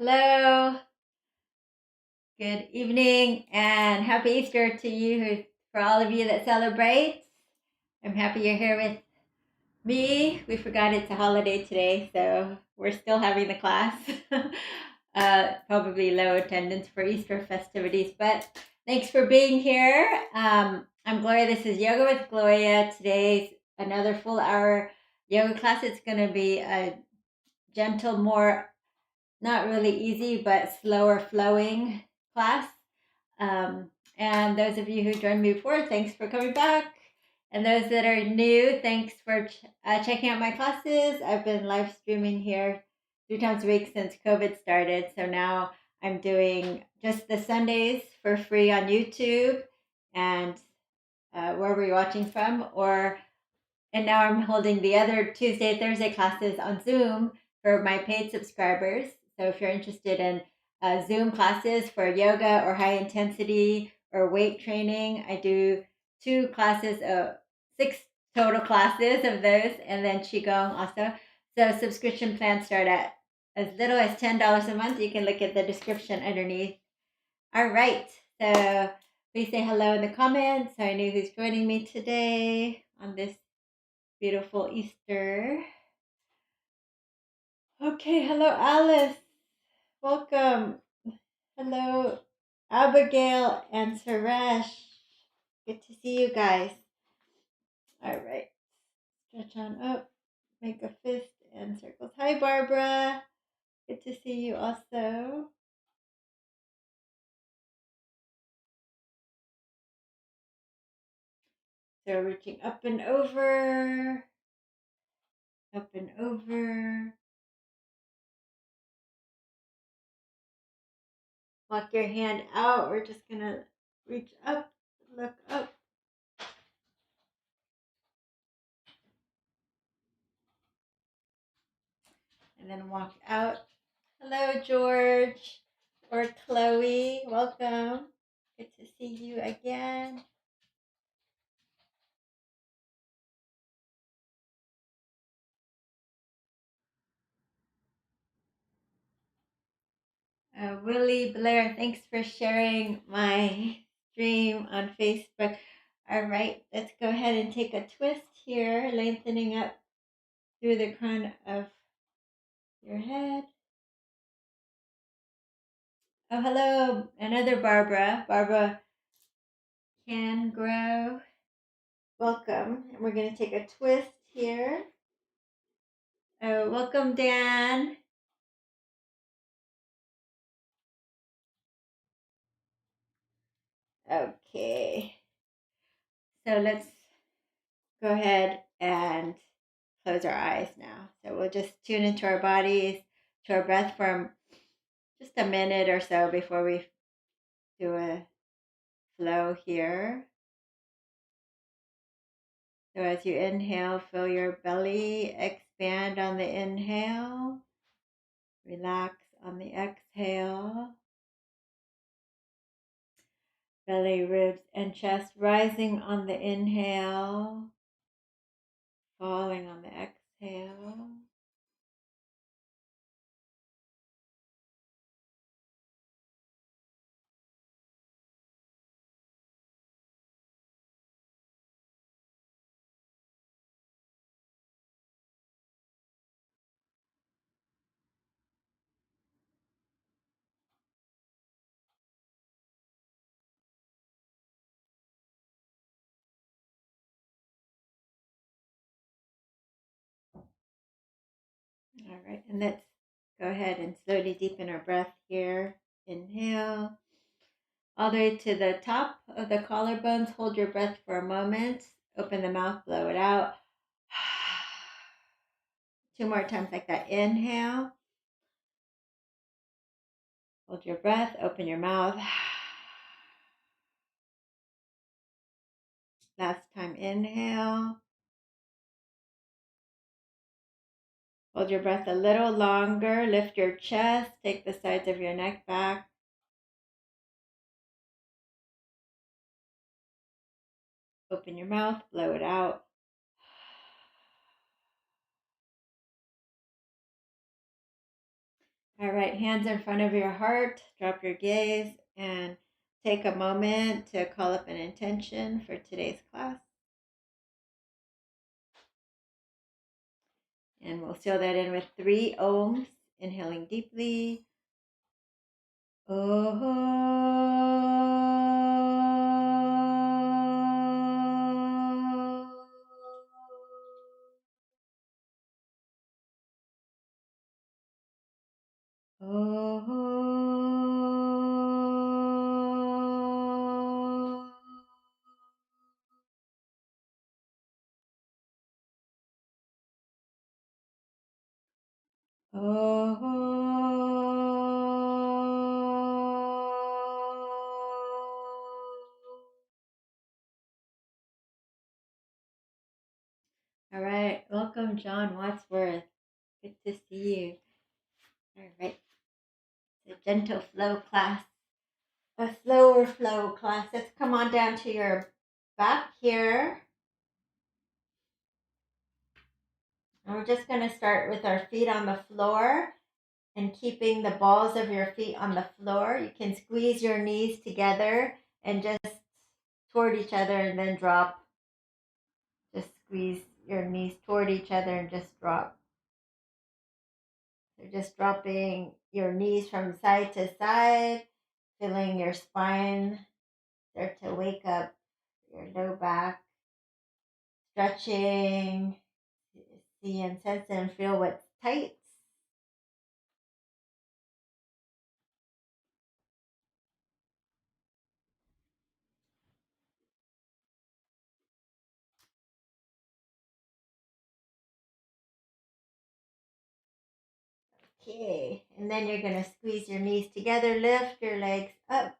Hello, good evening, and happy Easter to you, for all of you that celebrate. I'm happy you're here with me. We forgot it's a holiday today, so we're still having the class. Probably low attendance for Easter festivities, but thanks for being here. I'm Gloria. This is Yoga with Gloria. Today's another full hour yoga class. It's going to be a gentle, more not really easy, but slower flowing class. And those of you who joined me before, thanks for coming back. And those that are new, thanks for checking out my classes. I've been live streaming here 3 times a week since COVID started. So now I'm doing just the Sundays for free on YouTube and wherever you're watching from, and now I'm holding the other Tuesday, Thursday classes on Zoom for my paid subscribers. So if you're interested in Zoom classes for yoga or high intensity or weight training, I do 2 classes, 6 total classes of those, and then Qigong also. So subscription plans start at as little as $10 a month. You can look at the description underneath. All right. So please say hello in the comments so I know who's joining me today on this beautiful Easter. Okay, hello, Alice. Welcome. Hello, Abigail and Suresh. Good to see you guys. All right, stretch on up, make a fist and circles. Hi, Barbara. Good to see you also. So reaching up and over, up and over. Walk your hand out. We're just gonna reach up, look up. And then walk out. Hello, George or Chloe. Welcome. Good to see you again. Willie Blair, thanks for sharing my stream on Facebook. All right, let's go ahead and take a twist here, lengthening up through the crown of your head. Oh, hello, another Barbara. Barbara can grow. Welcome. And we're going to take a twist here. Oh, welcome, Dan. Okay. So let's go ahead and close our eyes now. So we'll just tune into our bodies, to our breath for just a minute or so before we do a flow here. So as you inhale, feel your belly expand on the inhale, relax on the exhale. Belly, ribs, and chest rising on the inhale, falling on the exhale. All right, and let's go ahead and slowly deepen our breath here. Inhale all the way to the top of the collarbones. Hold your breath for a moment. Open the mouth, blow it out. 2 more times like that. Inhale. Hold your breath. Open your mouth. Last time. Inhale. Hold your breath a little longer. Lift your chest. Take the sides of your neck back. Open your mouth. Blow it out. All right, hands in front of your heart, drop your gaze, and take a moment to call up an intention for today's class. And we'll seal that in with 3 ohms, inhaling deeply. All right, welcome, John Wadsworth. Good to see you. All right, it's a gentle flow class, a slower flow class. Let's come on down to your back here. And we're just going to start with our feet on the floor and keeping the balls of your feet on the floor. You can squeeze your knees together and just toward each other and then drop. Just squeeze your knees toward each other and just drop. So just dropping your knees from side to side, feeling your spine start to wake up, your low back, stretching, see and sense and feel what's tight. Okay, and then you're going to squeeze your knees together, lift your legs up.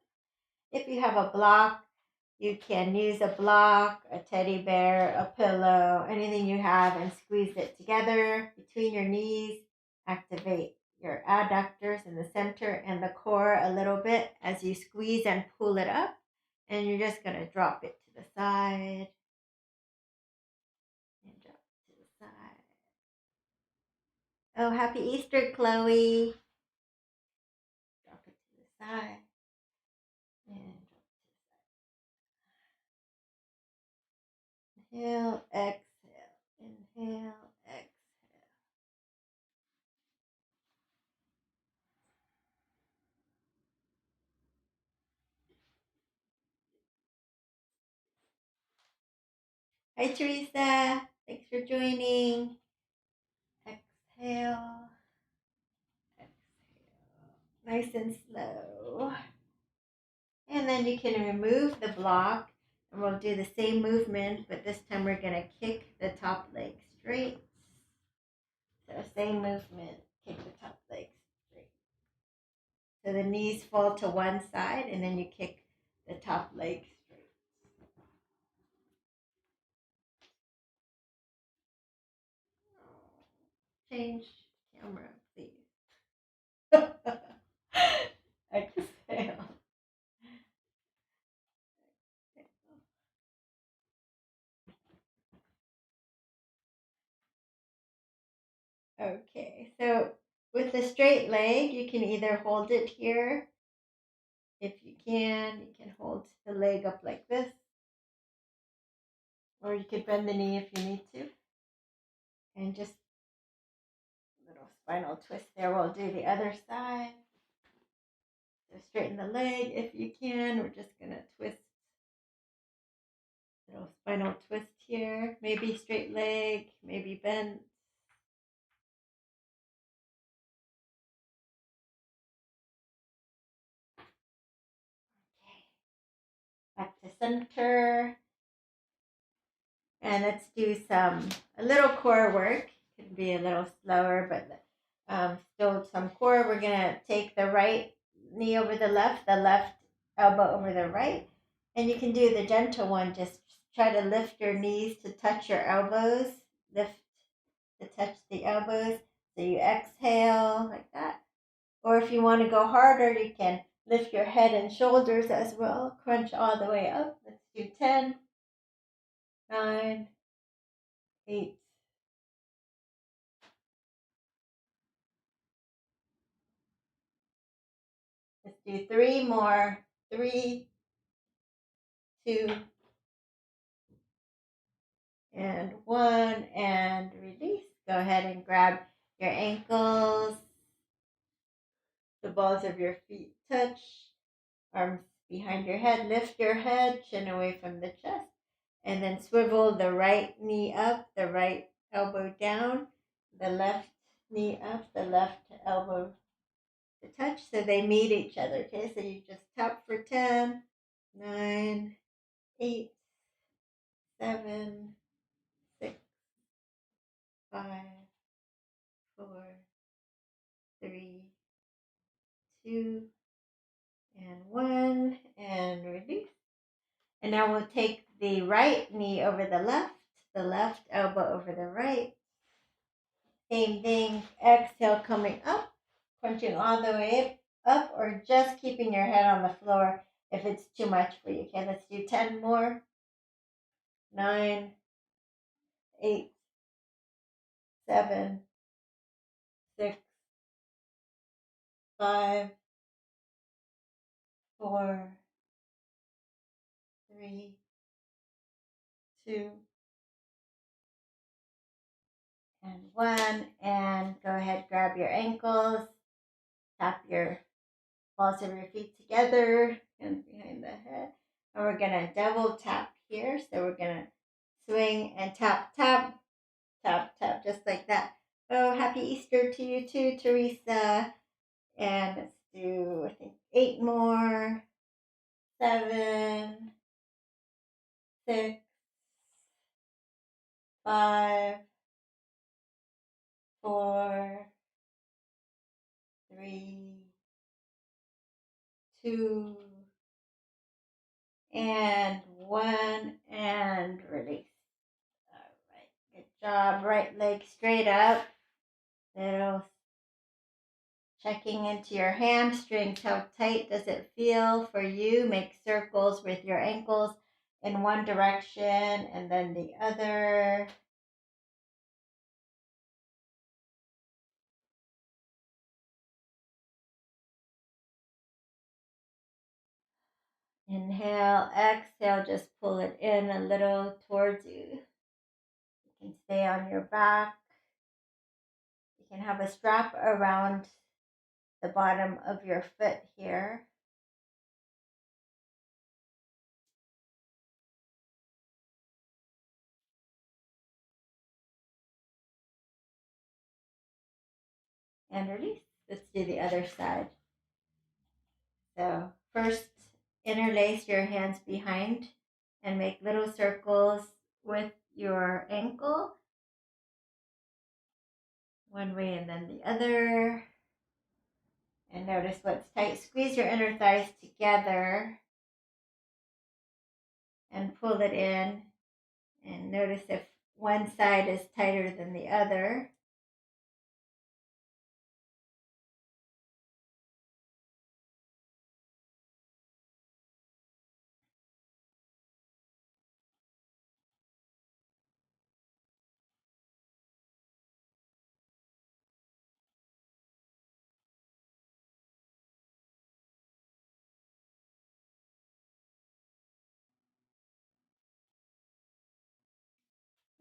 If you have a block, you can use a block, a teddy bear, a pillow, anything you have, and squeeze it together between your knees. Activate your adductors in the center and the core a little bit as you squeeze and pull it up. And you're just going to drop it to the side. And drop it to the side. Oh, happy Easter, Chloe. Drop it to the side. And drop it to the side. Inhale, exhale. Inhale, exhale. Hi, Teresa. Thanks for joining. Exhale. Exhale. Nice and slow. And then you can remove the block. And we'll do the same movement, but this time we're going to kick the top leg straight. So same movement, kick the top leg straight. So the knees fall to one side, and then you kick the top leg straight. Change camera, please. Exhale. Okay, so with the straight leg, you can either hold it here. If you can hold the leg up like this. Or you could bend the knee if you need to. And just a little spinal twist there. We'll do the other side. So straighten the leg if you can. We're just going to twist. Little spinal twist here. Maybe straight leg, maybe bent. Okay. Back to center. And let's do a little core work. It can be a little slower, but still some core. We're going to take the right knee over the left elbow over the right. And you can do the gentle one. Just try to lift your knees to touch your elbows. Lift to touch the elbows. So you exhale like that. Or if you want to go harder, you can lift your head and shoulders as well. Crunch all the way up. Let's do 10, 9, 8, 7, do 3 more. 3, 2, and 1, and release. Go ahead and grab your ankles. The balls of your feet touch. Arms behind your head. Lift your head, chin away from the chest. And then swivel the right knee up, the right elbow down, the left knee up, the left elbow to touch so they meet each other. Okay, so you just tap for 10, 9, 8, 7, 6, 5, 4, 3, 2, and 1, and release. And now we'll take the right knee over the left elbow over the right. Same thing, exhale coming up, punching all the way up, or just keeping your head on the floor if it's too much for you. Okay, let's do 10 more. 9, 8, 7, 6, 5, 4, 3, 2, and 1. And go ahead, grab your ankles, tap your balls of your feet together and behind the head. And we're going to double tap here. So we're going to swing and tap, tap, tap, tap, just like that. Oh, happy Easter to you too, Teresa. And let's do, I think, 8 more. 7, 6, 5, 4, 3, 2, and 1, and release. All right, good job. Right leg straight up. Little checking into your hamstrings. How tight does it feel for you? Make circles with your ankles in one direction and then the other. Inhale, exhale, just pull it in a little towards you. You can stay on your back. You can have a strap around the bottom of your foot here. And release. Let's do the other side. So first, interlace your hands behind and make little circles with your ankle. One way and then the other. And notice what's tight. Squeeze your inner thighs together and pull it in. And notice if one side is tighter than the other.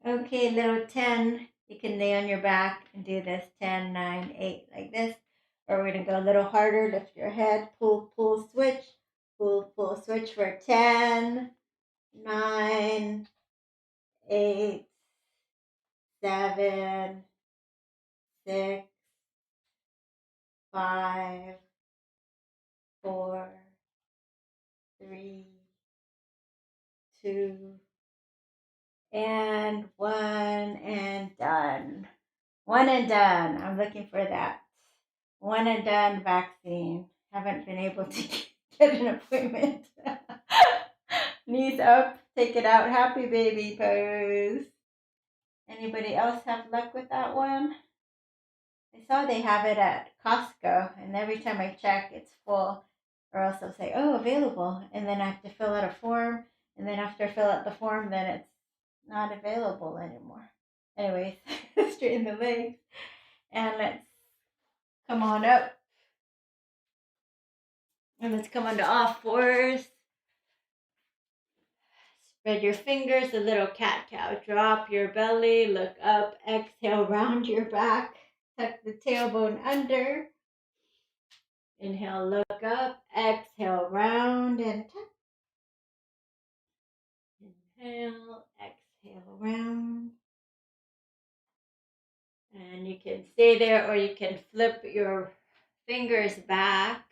Okay, little 10. You can lay on your back and do this 10, 9, 8 like this. Or we're going to go a little harder. Lift your head, pull, pull, switch. Pull, pull, switch for 10, 9, 8, 7, 6, 5, 4, 3, 2, and 1, and done. 1 and done. I'm looking for that 1 and done vaccine. Haven't been able to get an appointment. Knees up, take it out. Happy baby pose. Anybody else have luck with that one? I saw they have it at Costco, and every time I check, it's full. Or else they'll say, oh, available. And then I have to fill out a form. And then after I fill out the form, then it's not available anymore. Anyways, straighten the legs. And let's come on up. And let's come onto all fours. Spread your fingers, a little cat-cow. Drop your belly, look up, exhale, round your back. Tuck the tailbone under. Inhale, look up, exhale, round and tuck. Inhale, exhale, round. And you can stay there or you can flip your fingers back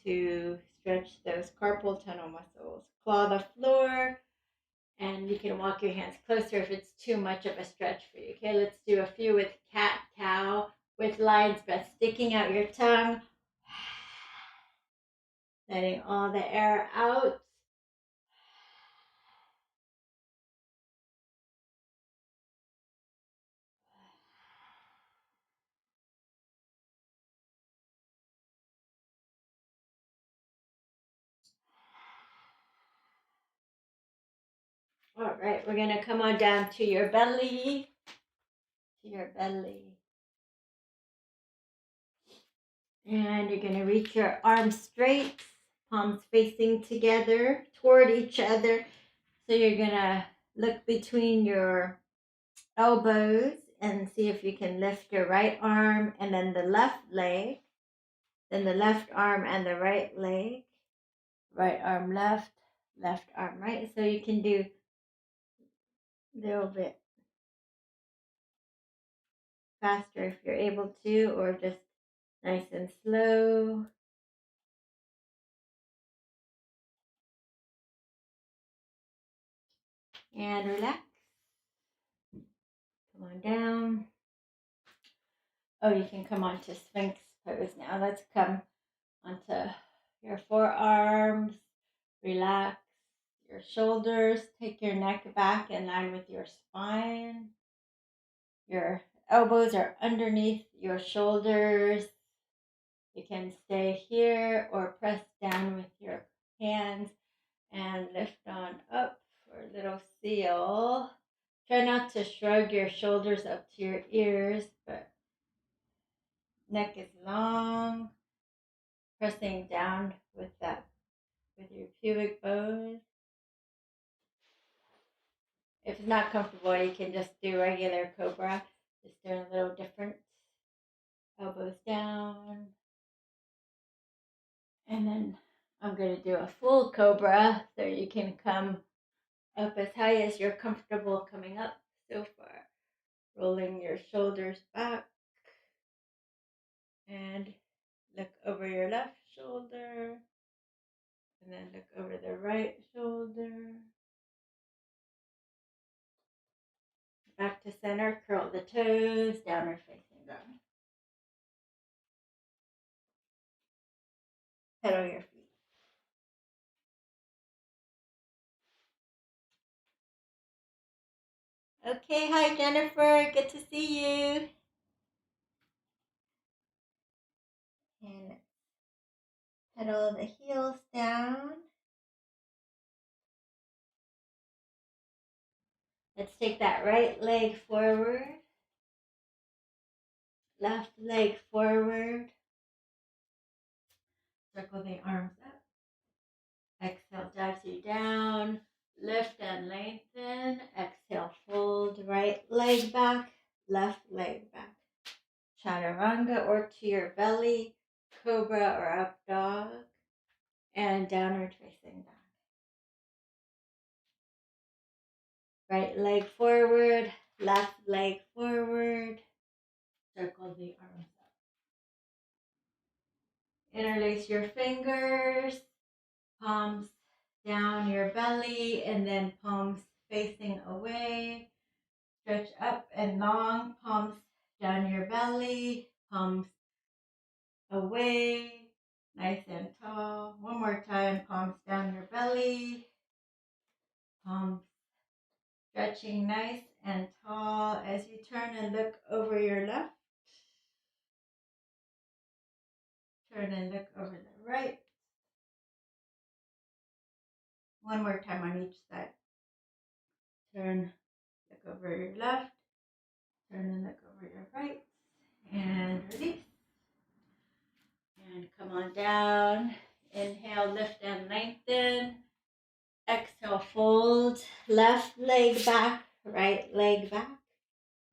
to stretch those carpal tunnel muscles. Claw the floor and you can walk your hands closer if it's too much of a stretch for you. Okay, let's do a few with cat cow with lion's breath, sticking out your tongue, letting all the air out. All right, we're going to come on down to your belly, And you're going to reach your arms straight, palms facing together toward each other. So you're going to look between your elbows and see if you can lift your right arm and then the left leg, then the left arm and the right leg, right arm left, left arm right. So you can do a little bit faster if you're able to, or just nice and slow. And relax. Come on down. Oh, you can come onto Sphinx Pose now. Let's come onto your forearms. Relax your shoulders. Take your neck back in line with your spine. Your elbows are underneath your shoulders. You can stay here or press down with your hands and lift on up for a little seal. Try not to shrug your shoulders up to your ears, but neck is long. Pressing down with your pubic bone. If it's not comfortable, you can just do regular cobra. Just doing a little different. Elbows down. And then I'm going to do a full cobra so you can come up as high as you're comfortable coming up so far. Rolling your shoulders back and look over your left shoulder and then look over the right shoulder. Back to center, curl the toes, downward facing dog. Pedal your feet. Okay, hi Jennifer, good to see you. And pedal the heels down. Let's take that right leg forward, left leg forward. Circle the arms up. Exhale, dives you down. Lift and lengthen. Exhale, fold right leg back, left leg back. Chaturanga or to your belly, cobra or up dog, and downward facing dog. Right leg forward, left leg forward. Circle the arms up. Interlace your fingers, palms down your belly, and then palms facing away. Stretch up and long, palms down your belly, palms away, nice and tall. One more time, palms down your belly, palms stretching nice and tall as you turn and look over your left. Turn and look over the right. One more time on each side. Turn, look over your left. Turn and look over your right. And release. And come on down. fold. Left leg back, right leg back.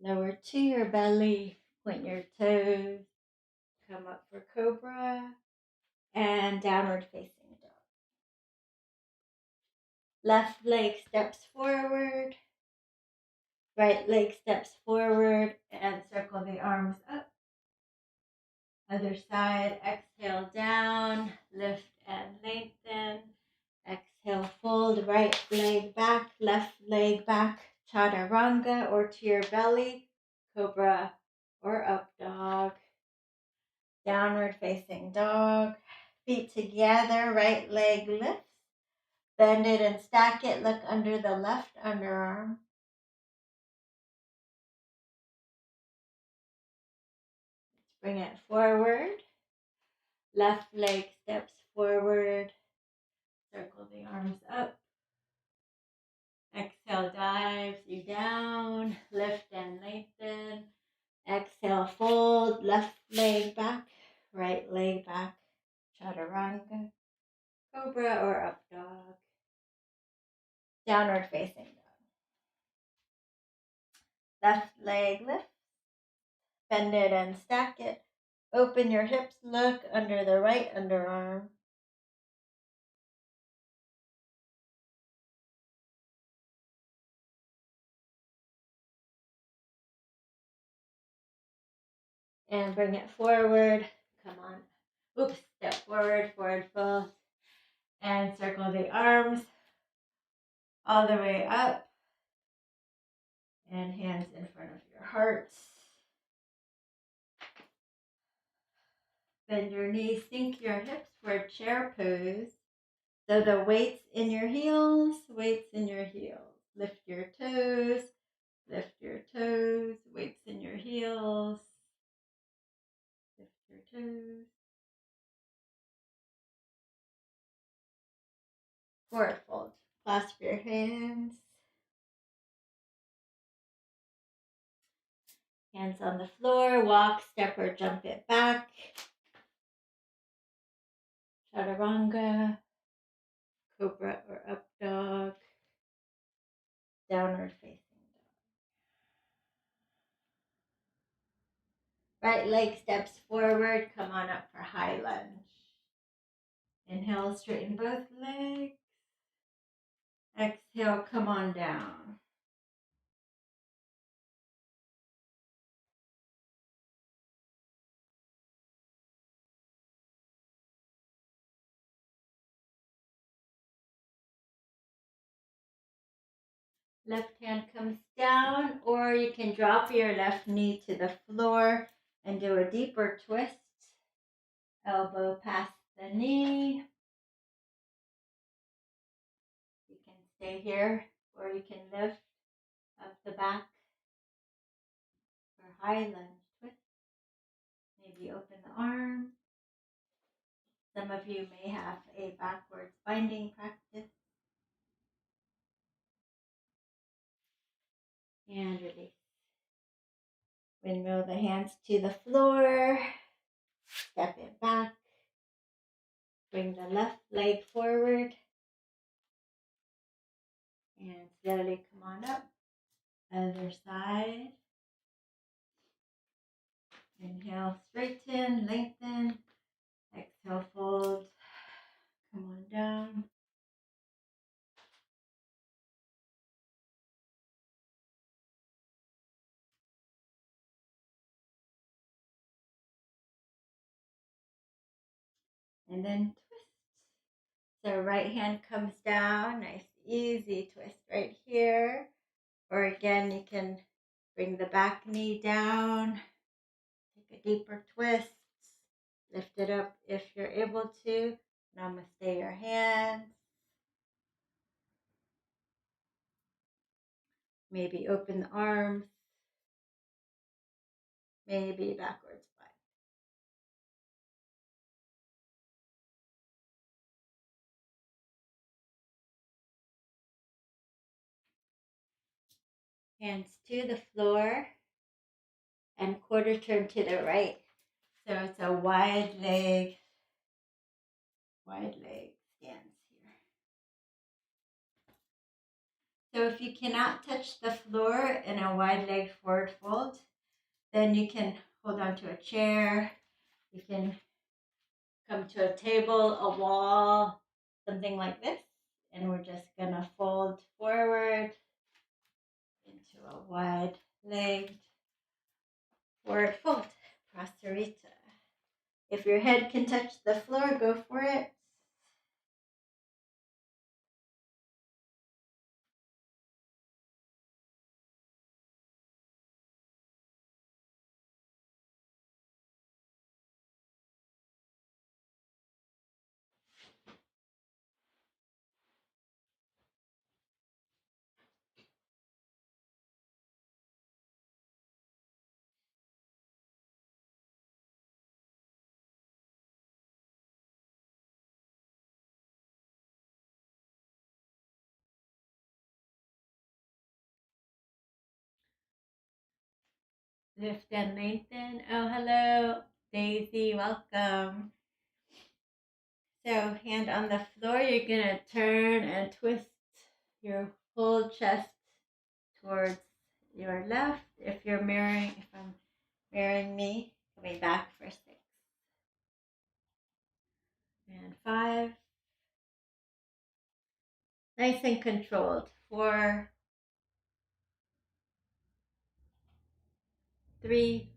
Lower to your belly. Point your toes. Come up for cobra. And downward facing dog. Left leg steps forward. Right leg steps forward and circle the arms up. Other side, exhale down, lift and lengthen. Exhale, fold, right leg back, left leg back, chaturanga or to your belly, cobra or up dog. Downward facing dog. Feet together, right leg lifts. Bend it and stack it. Look under the left underarm. Bring it forward. Left leg steps forward. Circle the arms up. Exhale, dives you down. Lift and lengthen. Exhale, fold. Left leg back. Right leg back. Chaturanga. Cobra or up dog. Downward facing dog. Left leg lift. Bend it and stack it. Open your hips. Look under the right underarm. And bring it forward. Come on. Oops. Step forward, forward fold. And circle the arms all the way up. And hands in front of your heart. Bend your knees, sink your hips for chair pose. So the weights in your heels, weights in your heels. Lift your toes, weights in your heels. Lift your toes. Forward fold. Clasp your hands. Hands on the floor, walk, step, or jump it back. Chaturanga, cobra or up dog, downward facing dog. Right leg steps forward, come on up for high lunge. Inhale, straighten both legs. Exhale, come on down. Left hand comes down, or you can drop your left knee to the floor and do a deeper twist. Elbow past the knee. You can stay here, or you can lift up the back for high lunge twist. Maybe open the arm. Some of you may have a backwards binding practice. And release. Windmill the hands to the floor. Step it back. Bring the left leg forward. And slowly come on up. Other side. Inhale, straighten, lengthen. Exhale, fold. Come on down. And then twist. So right hand comes down. Nice, easy twist right here. Or again, you can bring the back knee down. Take a deeper twist. Lift it up if you're able to. Namaste your hands. Maybe open the arms. Maybe backwards bind. Hands to the floor and quarter turn to the right. So it's a wide leg stance here. So if you cannot touch the floor in a wide leg forward fold, then you can hold on to a chair. You can come to a table, a wall, something like this. And we're just gonna fold forward into a wide legged forward fold, Prasarita. If your head can touch the floor, go for it. Lift and lengthen. Oh, hello, Daisy. Welcome. So, hand on the floor, you're going to turn and twist your whole chest towards your left. If I'm mirroring me, coming back for 6 and 5. Nice and controlled. 4, 3,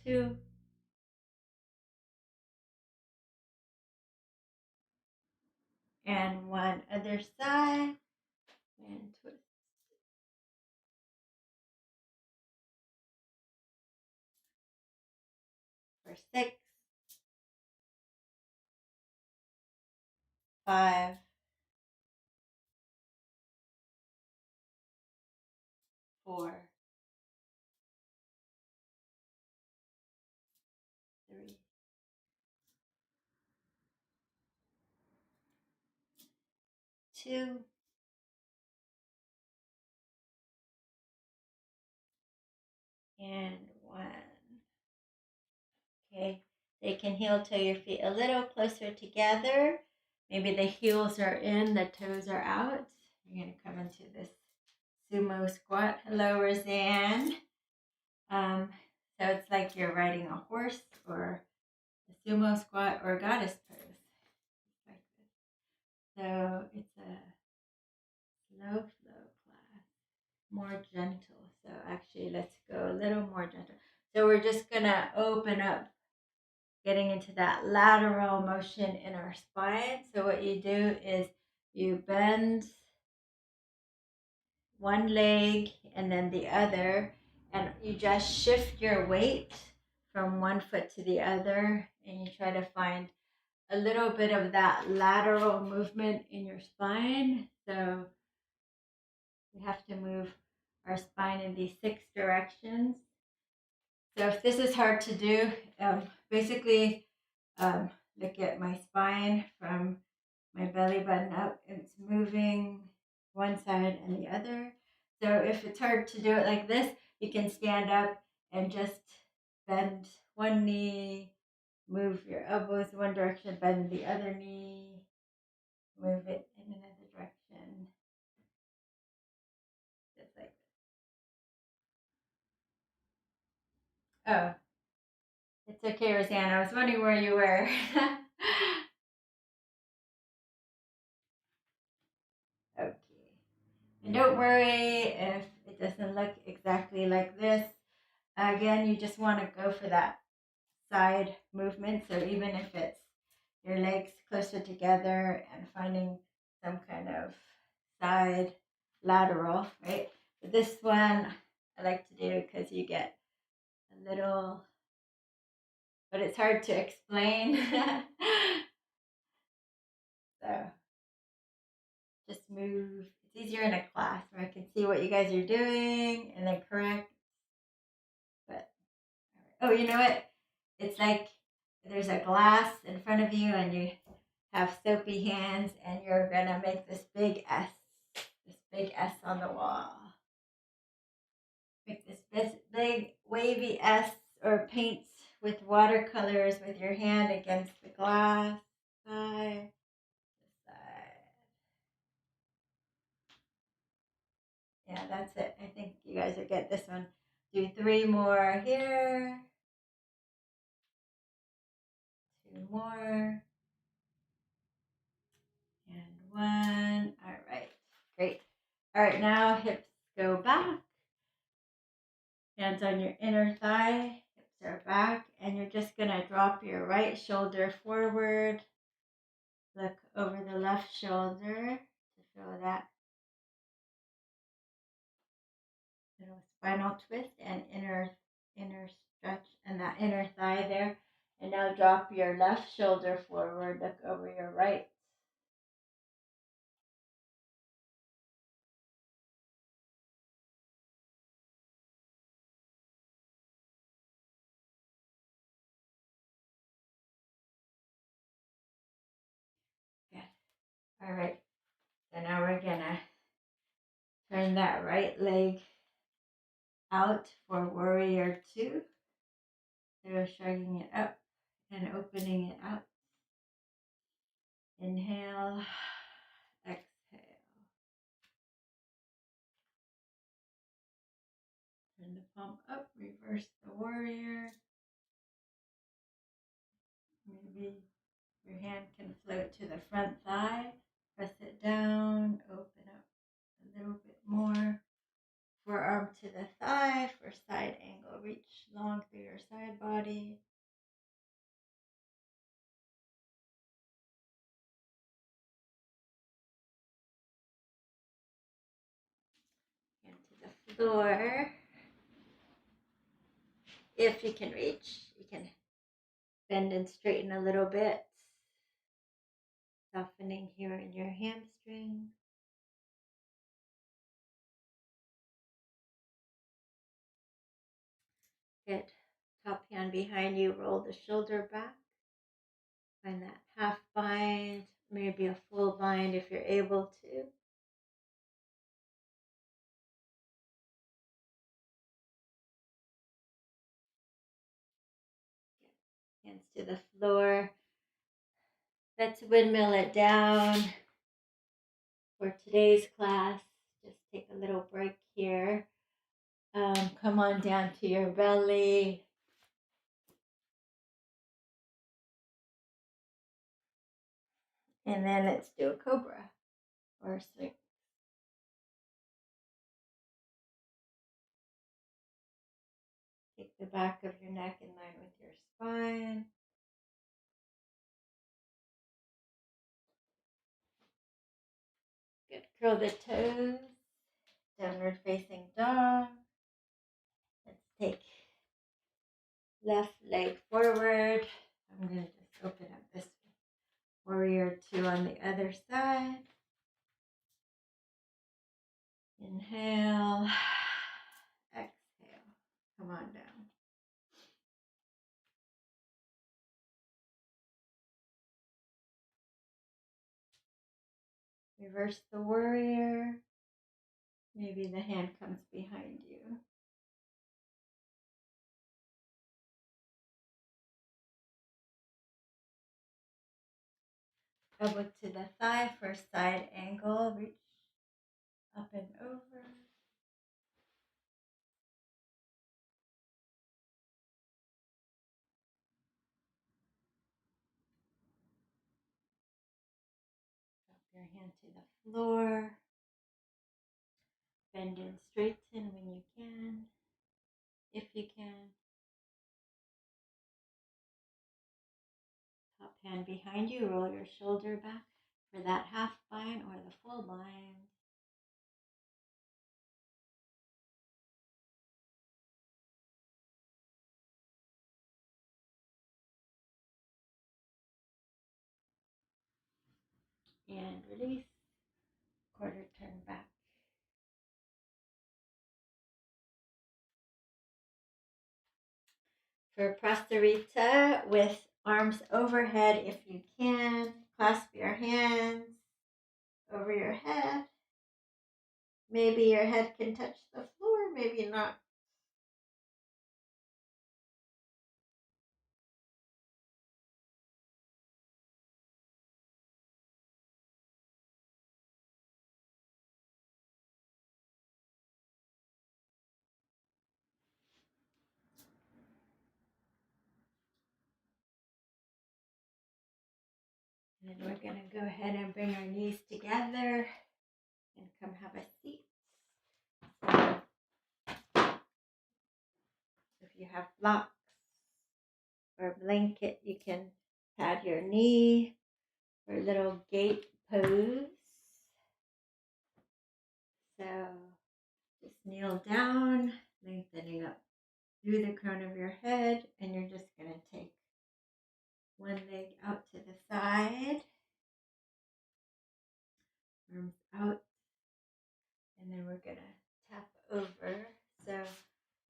2, and 1. Other side. And twist. For 6, 5, 4, 3, 2, and 1. Okay, they can heel toe your feet a little closer together. Maybe the heels are in, the toes are out. You're going to come into this sumo squat. Hello, Roseanne. So it's like you're riding a horse or a sumo squat or goddess pose. Like this. So it's a slow flow class, more gentle. So actually, let's go a little more gentle. So we're just going to open up, getting into that lateral motion in our spine. So what you do is you bend one leg and then the other, and you just shift your weight from one foot to the other, and you try to find a little bit of that lateral movement in your spine. So we have to move our spine in these 6 directions. So if this is hard to do, basically look at my spine from my belly button up. It's moving one side and the other. So if it's hard to do it like this, you can stand up and just bend one knee, move your elbows one direction, bend the other knee, move it in another direction. Just like this. Oh, it's okay, Roseanne. I was wondering where you were. Okay. And don't worry if it doesn't look exactly like this. Again, you just want to go for that side movement. So even if it's your legs closer together and finding some kind of side lateral, right? But this one I like to do because you get a little, but it's hard to explain. So just move. It's easier in a class where I can see what you guys are doing and then correct. But oh, you know what? It's like there's a glass in front of you and you have soapy hands and you're gonna make this big S on the wall. Make this big wavy S or paint with watercolors with your hand against the glass. 5, Yeah, that's it. I think you guys will get this one. Do 3 more here. 2 more. And 1. All right. Great. All right, now hips go back. Hands on your inner thigh. Hips are back. And you're just going to drop your right shoulder forward. Look over the left shoulder to feel that little spinal twist and inner stretch and that inner thigh there. And now drop your left shoulder forward. Look over your right. Good. All right. So now we're gonna turn that right leg out for warrior 2. So shrugging it up and opening it out. Inhale, exhale. Turn the palm up, reverse the warrior. Maybe your hand can float to the front thigh. Press it down, open up a little bit more. Forearm to the thigh for side angle. Reach long through your side body. Hand to the floor. If you can reach, you can bend and straighten a little bit. Softening here in your hamstring. Good. Top hand behind you, roll the shoulder back. Find that half bind, maybe a full bind if you're able to. Hands to the floor. Let's windmill it down for today's class. Just take a little break here. Come on down to your belly. And then let's do a cobra or a sphinx. Take the back of your neck in line with your spine. Good. Curl the toes. Downward facing dog. Let's take left leg forward. I'm going to just open up this warrior 2 on the other side. Inhale. Exhale. Come on down. Reverse the warrior. Maybe the hand comes behind you. Elbow to the thigh for side angle. Reach up and over. Drop your hand to the floor. Bend and straighten when you can, if you can. Top hand behind you, roll your shoulder back for that half bind or the full bind. And release. Quarter turn back. For Prasarita with arms overhead if you can. Clasp your hands over your head. Maybe your head can touch the floor, maybe not. And we're going to go ahead and bring our knees together and come have a seat. So if you have blocks or a blanket, you can pad your knee for a little gate pose. So just kneel down, lengthening up through the crown of your head, and you're just going to take one leg out to the side, arms out, and then we're going to tap over. So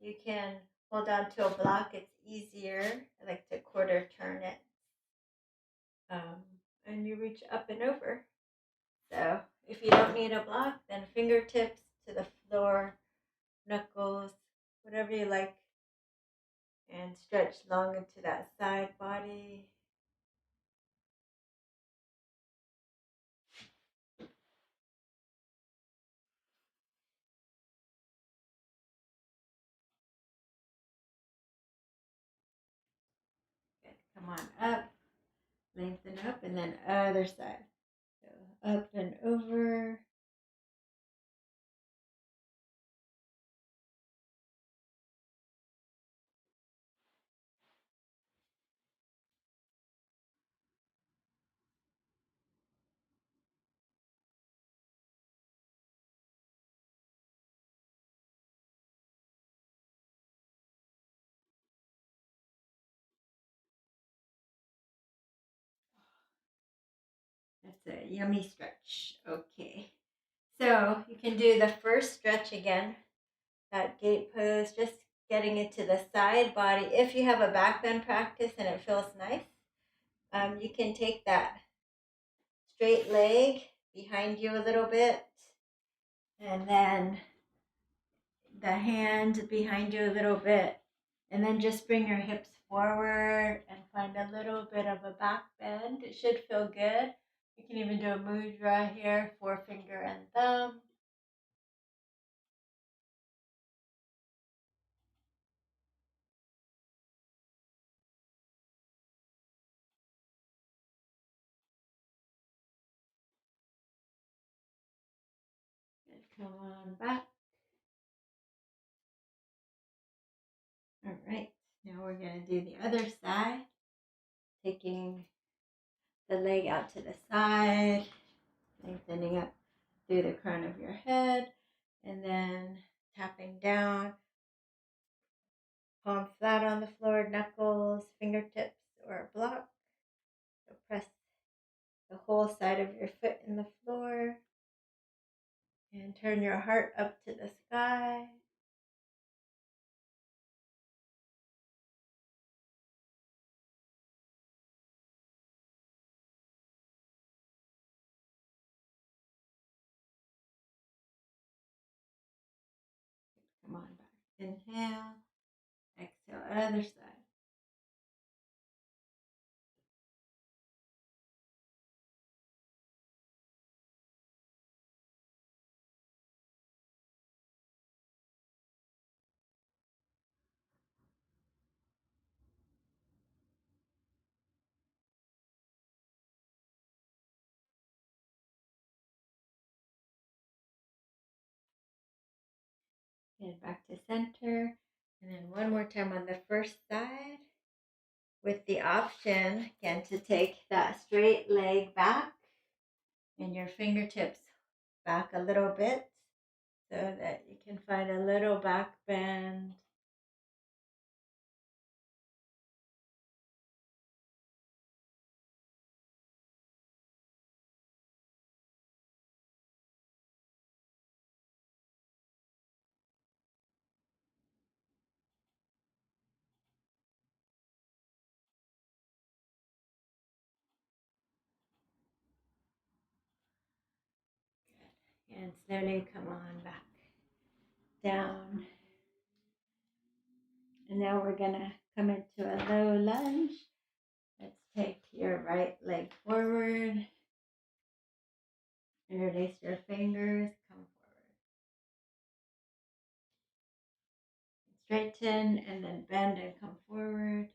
you can hold on to a block, it's easier. I like to quarter turn it. And you reach up and over. So if you don't need a block, then fingertips to the floor, knuckles, whatever you like, and stretch long into that side body. Good. Come on up, lengthen up, and then other side. So up and over. That's a yummy stretch. Okay. So you can do the first stretch again, that gate pose, just getting into the side body. If you have a back bend practice and it feels nice, you can take that straight leg behind you a little bit, and then the hand behind you a little bit, and then just bring your hips forward and find a little bit of a back bend. It should feel good. You can even do a mudra here, forefinger and thumb. Good. Come on back. All right. Now we're going to do the other side, taking the leg out to the side, lengthening up through the crown of your head, and then tapping down, palm flat on the floor, knuckles, fingertips, or a block. So press the whole side of your foot in the floor and turn your heart up to the sky. Come on back. Inhale, exhale, other side. And back to center. And then one more time on the first side, with the option again to take that straight leg back and your fingertips back a little bit so that you can find a little back bend. Good. And slowly come on back down. And now we're going to come into a low lunge. Let's take your right leg forward. Interlace your fingers. Come forward. Straighten and then bend and come forward.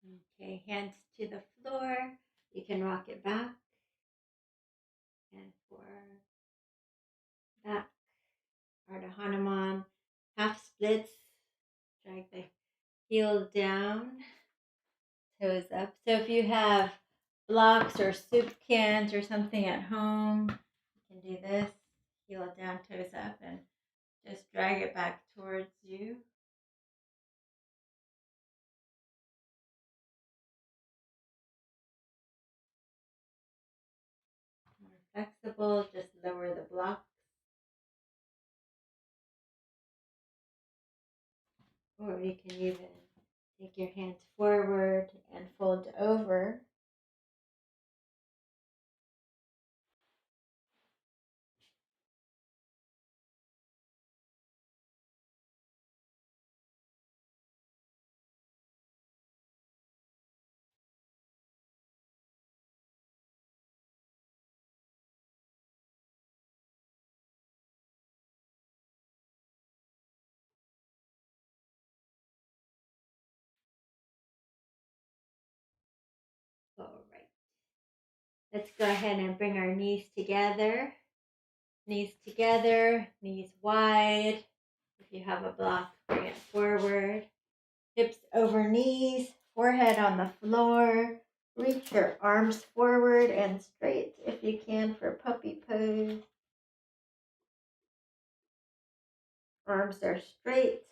Okay, hands to the floor. You can rock it back and forward, back. Ardha Hanuman, half splits. Drag the heel down, toes up. So if you have blocks or soup cans or something at home, you can do this. Heel down, toes up, and just drag it back towards you. More flexible, just lower the blocks. Or you can even take your hands forward and fold over. All right. Let's go ahead and bring our knees together. Knees together, knees wide. If you have a block, bring it forward. Hips over knees, forehead on the floor. Reach your arms forward and straight if you can for puppy pose. Arms are straight.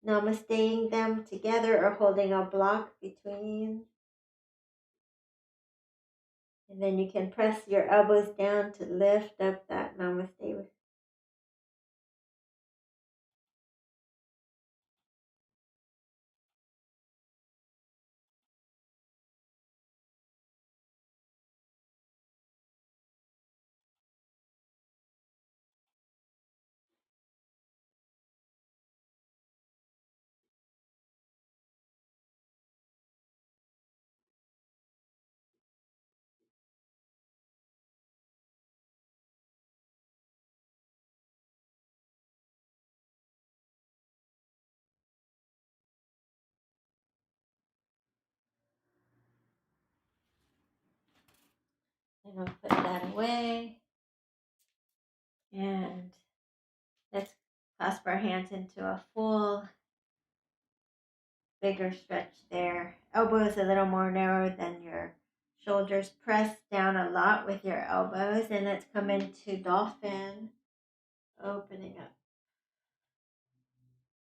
Namasteing them together or holding a block between. And then you can press your elbows down to lift up that namaste. And I'll put that away. And let's clasp our hands into a full, bigger stretch there. Elbows a little more narrow than your shoulders. Press down a lot with your elbows. And let's come into dolphin, opening up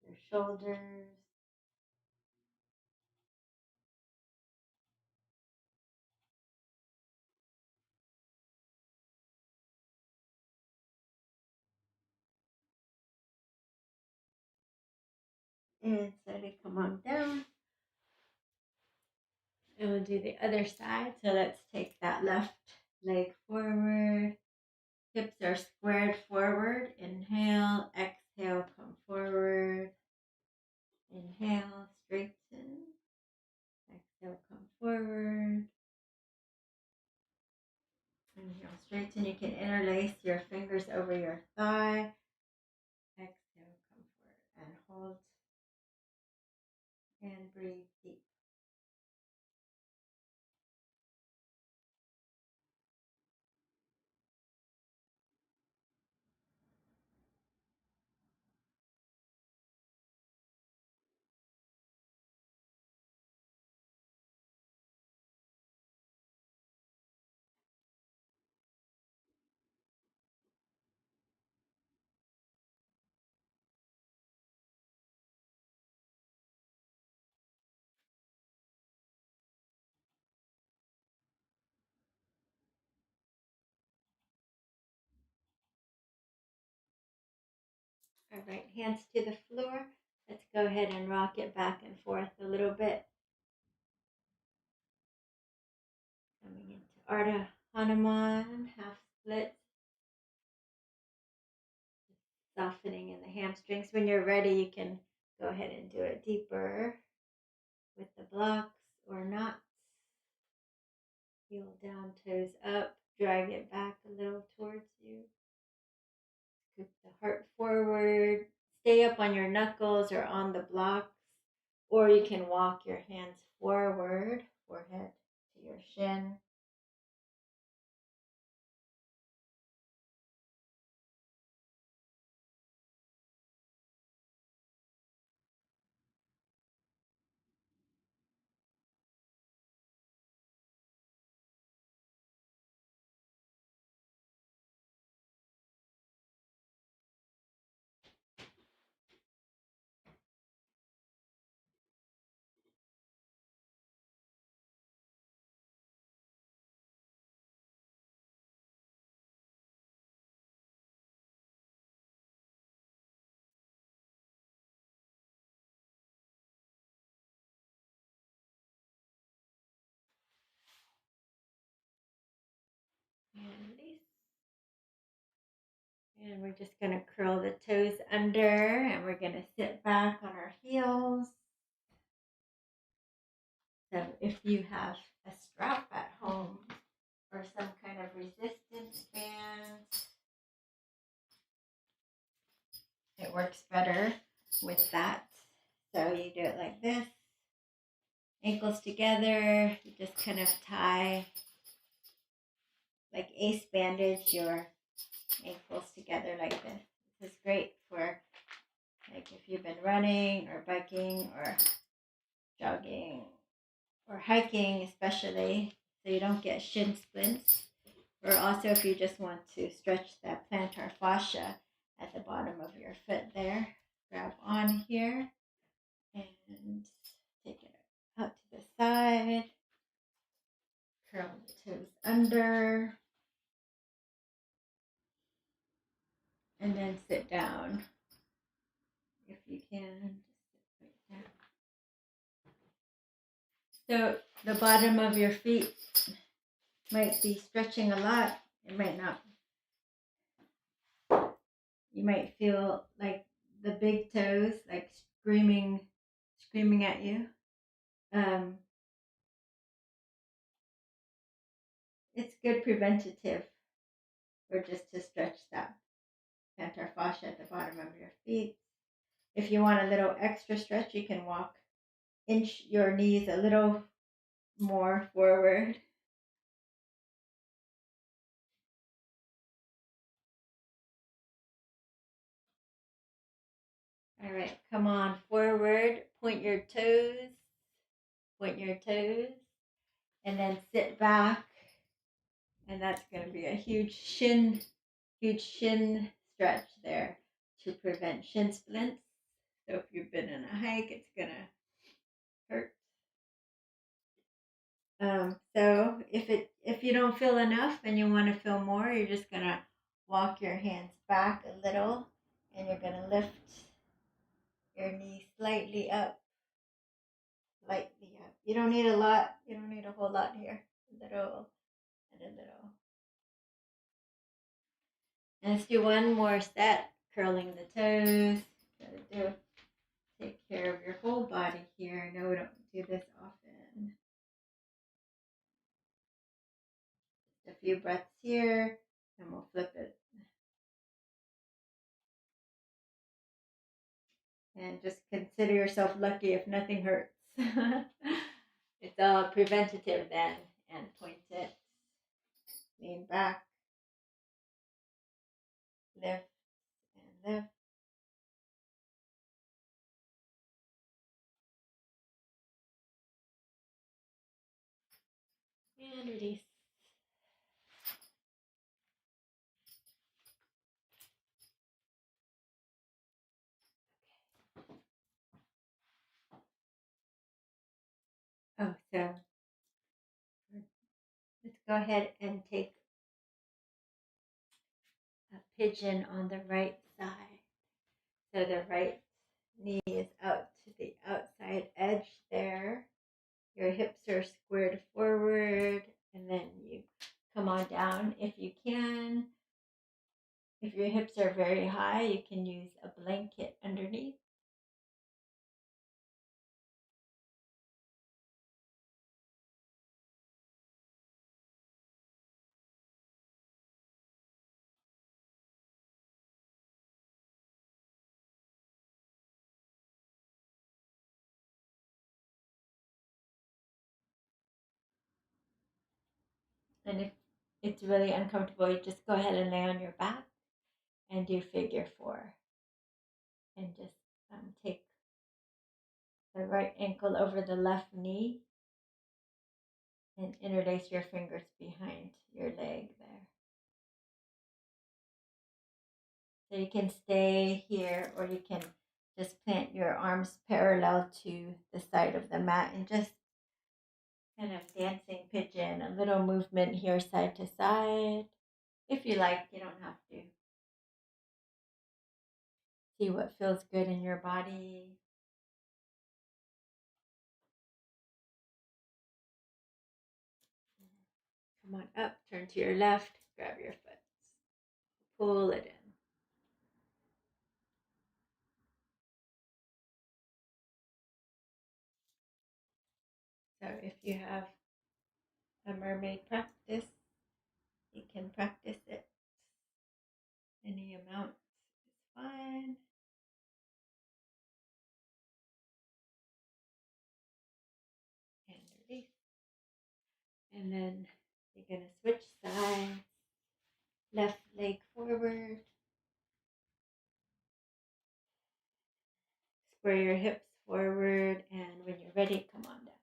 your shoulders. And slowly come on down. And we'll do the other side. So let's take that left leg forward. Hips are squared forward. Inhale, exhale, come forward. Inhale, straighten. Exhale, come forward. Inhale, straighten. You can interlace your fingers over your thigh. Exhale, come forward and hold. And breathe deep. All right, hands to the floor. Let's go ahead and rock it back and forth a little bit. Coming into Ardha Hanuman, half splits. Softening in the hamstrings. When you're ready, you can go ahead and do it deeper with the blocks or knots. Heel down, toes up. Drag it back a little towards you. Scoop the heart forward. Stay up on your knuckles or on the blocks, or you can walk your hands forward, forehead to your shin. And release. And we're just going to curl the toes under, and we're going to sit back on our heels. So if you have a strap at home or some kind of resistance band, it works better with that. So you do it like this, ankles together. You just kind of tie, like ace bandage, your ankles together like this. This is great for like if you've been running or biking or jogging or hiking, especially, so you don't get shin splints. Or also if you just want to stretch that plantar fascia at the bottom of your foot there, grab on here and take it out to the side, curl the toes under, and then sit down if you can. Just sit right there. So the bottom of your feet might be stretching a lot. It might not. You might feel like the big toes like screaming at you. It's good preventative, or just to stretch that plantar fascia at the bottom of your feet. If you want a little extra stretch, you can inch your knees a little more forward. All right, come on forward, point your toes, and then sit back. And that's going to be a huge shin stretch there to prevent shin splints. So if you've been on a hike, it's going to hurt. So if you don't feel enough and you want to feel more, you're just going to walk your hands back a little, and you're going to lift your knee slightly up. You don't need a lot. You don't need a whole lot here. A little and a little. And let's do one more set, curling the toes. Gotta take care of your whole body here. I know we don't do this often. Just a few breaths here, and we'll flip it. And just consider yourself lucky if nothing hurts. It's all preventative then. And point it. Lean back. Lift and lift. And release. Oh, so let's go ahead and take a pigeon on the right side. So the right knee is out to the outside edge there. Your hips are squared forward, and then you come on down if you can. If your hips are very high, you can use a blanket underneath. And if it's really uncomfortable, you just go ahead and lay on your back and do figure four. And just take the right ankle over the left knee and interlace your fingers behind your leg there. So you can stay here, or you can just plant your arms parallel to the side of the mat and just kind of dancing pigeon, a little movement here side to side. If you like, you don't have to. See what feels good in your body. Come on up, turn to your left, grab your foot, pull it in. So if you have a mermaid practice, you can practice it. Any amount is fine. And release. And then you're going to switch sides. Left leg forward. Square your hips forward. And when you're ready, come on down.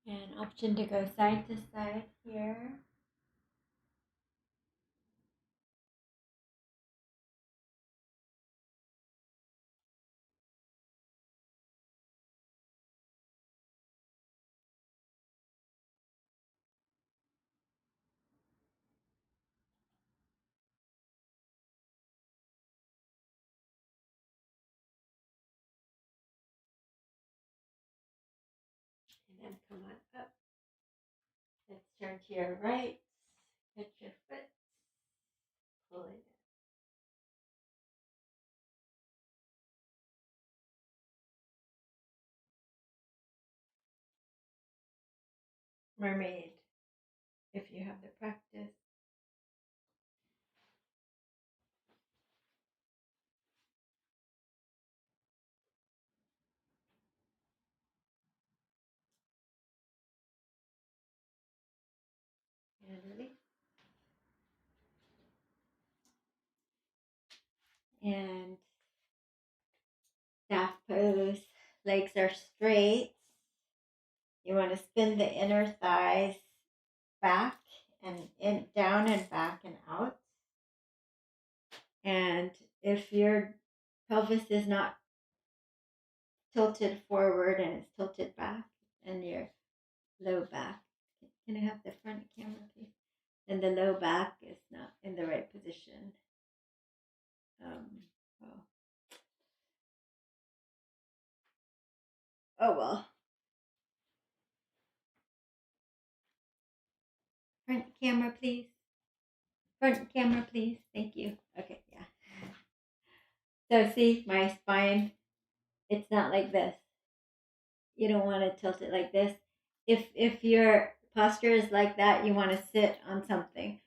And option to go side to side here. And then come on up. Let's turn to your right. Touch your foot. Pull it in. Mermaid, if you have the practice. And release. And staff pose. Legs are straight. You want to spin the inner thighs back and in, down and back and out. And if your pelvis is not tilted forward and it's tilted back, and your low back, can I have the front camera, please? And the low back is not in the right position. Oh well. Front camera, please. Front camera, please. Thank you. Okay, yeah. So see, my spine, it's not like this. You don't want to tilt it like this. If your posture is like that, you want to sit on something.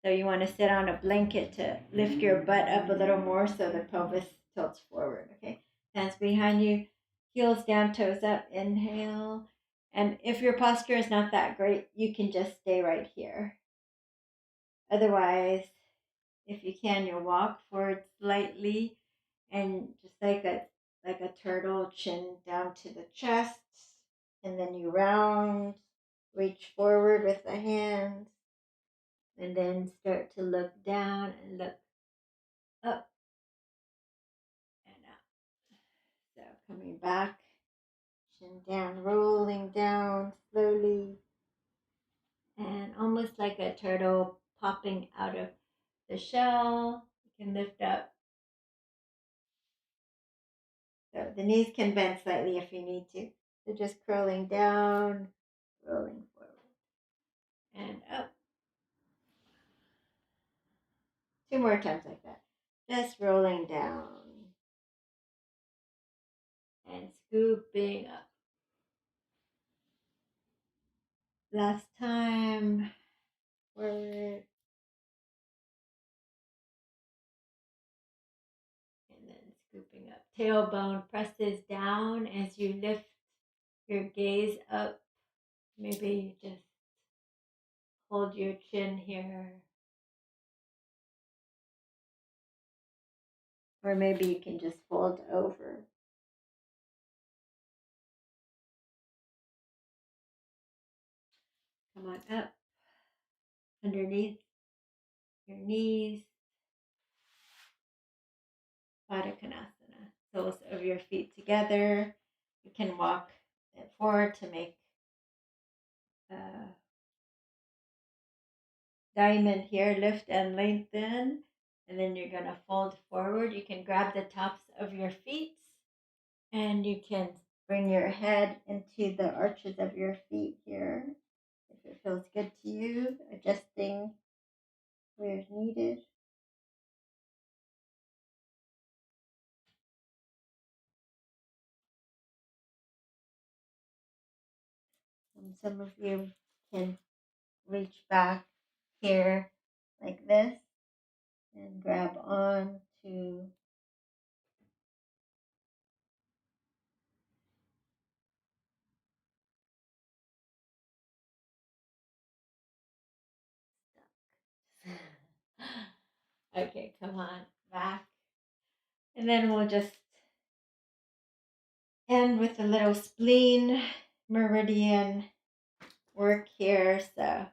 So you want to sit on a blanket to lift your butt up a little more so the pelvis tilts forward, okay? Hands behind you, heels down, toes up, inhale. And if your posture is not that great, you can just stay right here. Otherwise, if you can, you'll walk forward slightly and just like a turtle, chin down to the chest, and then you round, reach forward with the hands, and then start to look down and look up and up. So coming back, chin down, rolling down slowly, and almost like a turtle popping out of the shell. You can lift up So the knees can bend slightly if you need to. So just curling down, rolling forward, and up. 2 more times like that. Just rolling down and scooping up. Last time, forward, and then scooping up. Tailbone presses down as you lift your gaze up. Maybe you just hold your chin here. Or maybe you can just fold over. Come on up, underneath your knees. Baddha Konasana. Soles of your feet together. You can walk it forward to make a diamond here. Lift and lengthen. And then you're going to fold forward. You can grab the tops of your feet and you can bring your head into the arches of your feet here. If it feels good to you, adjusting where needed. And some of you can reach back here like this and grab on to okay, come on back. And then we'll just end with a little spleen meridian work here. So,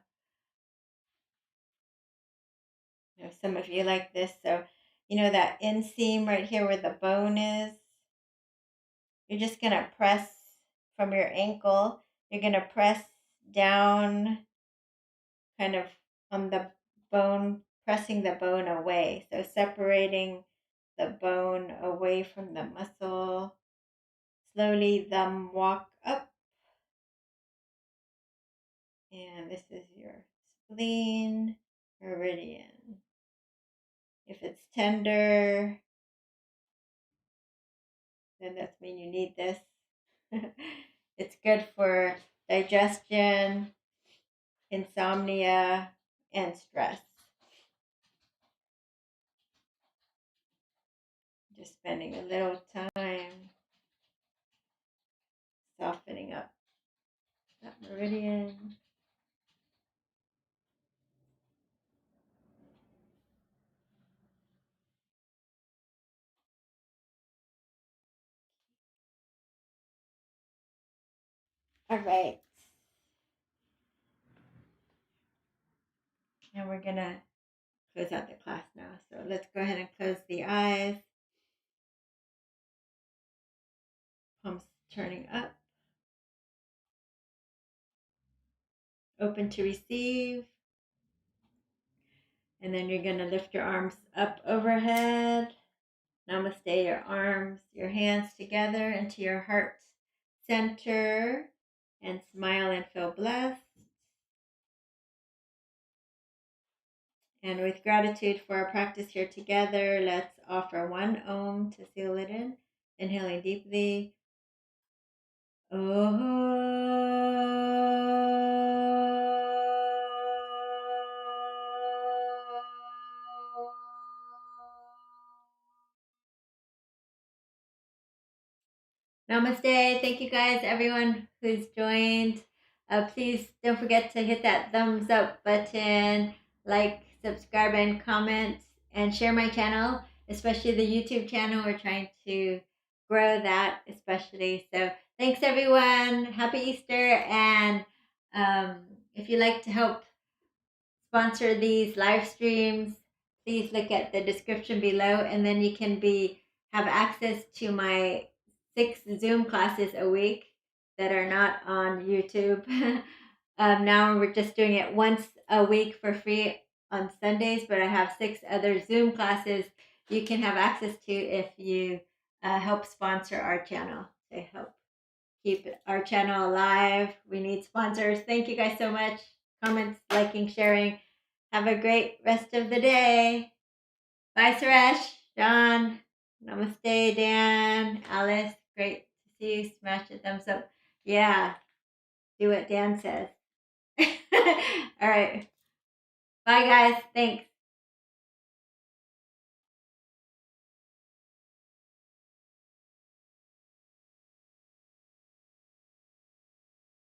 some of you like this. So, that inseam right here where the bone is, you're just going to press from your ankle. You're going to press down kind of on the bone, pressing the bone away. So separating the bone away from the muscle. Slowly thumb walk up. And this is your spleen meridian. If it's tender, then that's mean you need this. It's good for digestion, insomnia, and stress. Just spending a little time softening up that meridian. All right. And we're going to close out the class now. So let's go ahead and close the eyes. Palms turning up. Open to receive. And then you're going to lift your arms up overhead. Namaste, your arms, your hands together into your heart center. And smile and feel blessed. And with gratitude for our practice here together, let's offer one Om to seal it in. Inhaling deeply. Namaste. Thank you guys, everyone who's joined. Please don't forget to hit that thumbs up button, like, subscribe, and comment, and share my channel, especially the YouTube channel. We're trying to grow that, especially. So thanks, everyone. Happy Easter. And if you'd like to help sponsor these live streams, please look at the description below, and then you can have access to my 6 Zoom classes a week that are not on YouTube. Now we're just doing it once a week for free on Sundays, but I have 6 other Zoom classes you can have access to if you help sponsor our channel. They help keep our channel alive. We need sponsors. Thank you guys so much. Comments, liking, sharing. Have a great rest of the day. Bye, Suresh, John. Namaste, Dan, Alice. Great to see you. Smash a thumbs up. Yeah, do what Dan says. All right. Bye, guys. Thanks.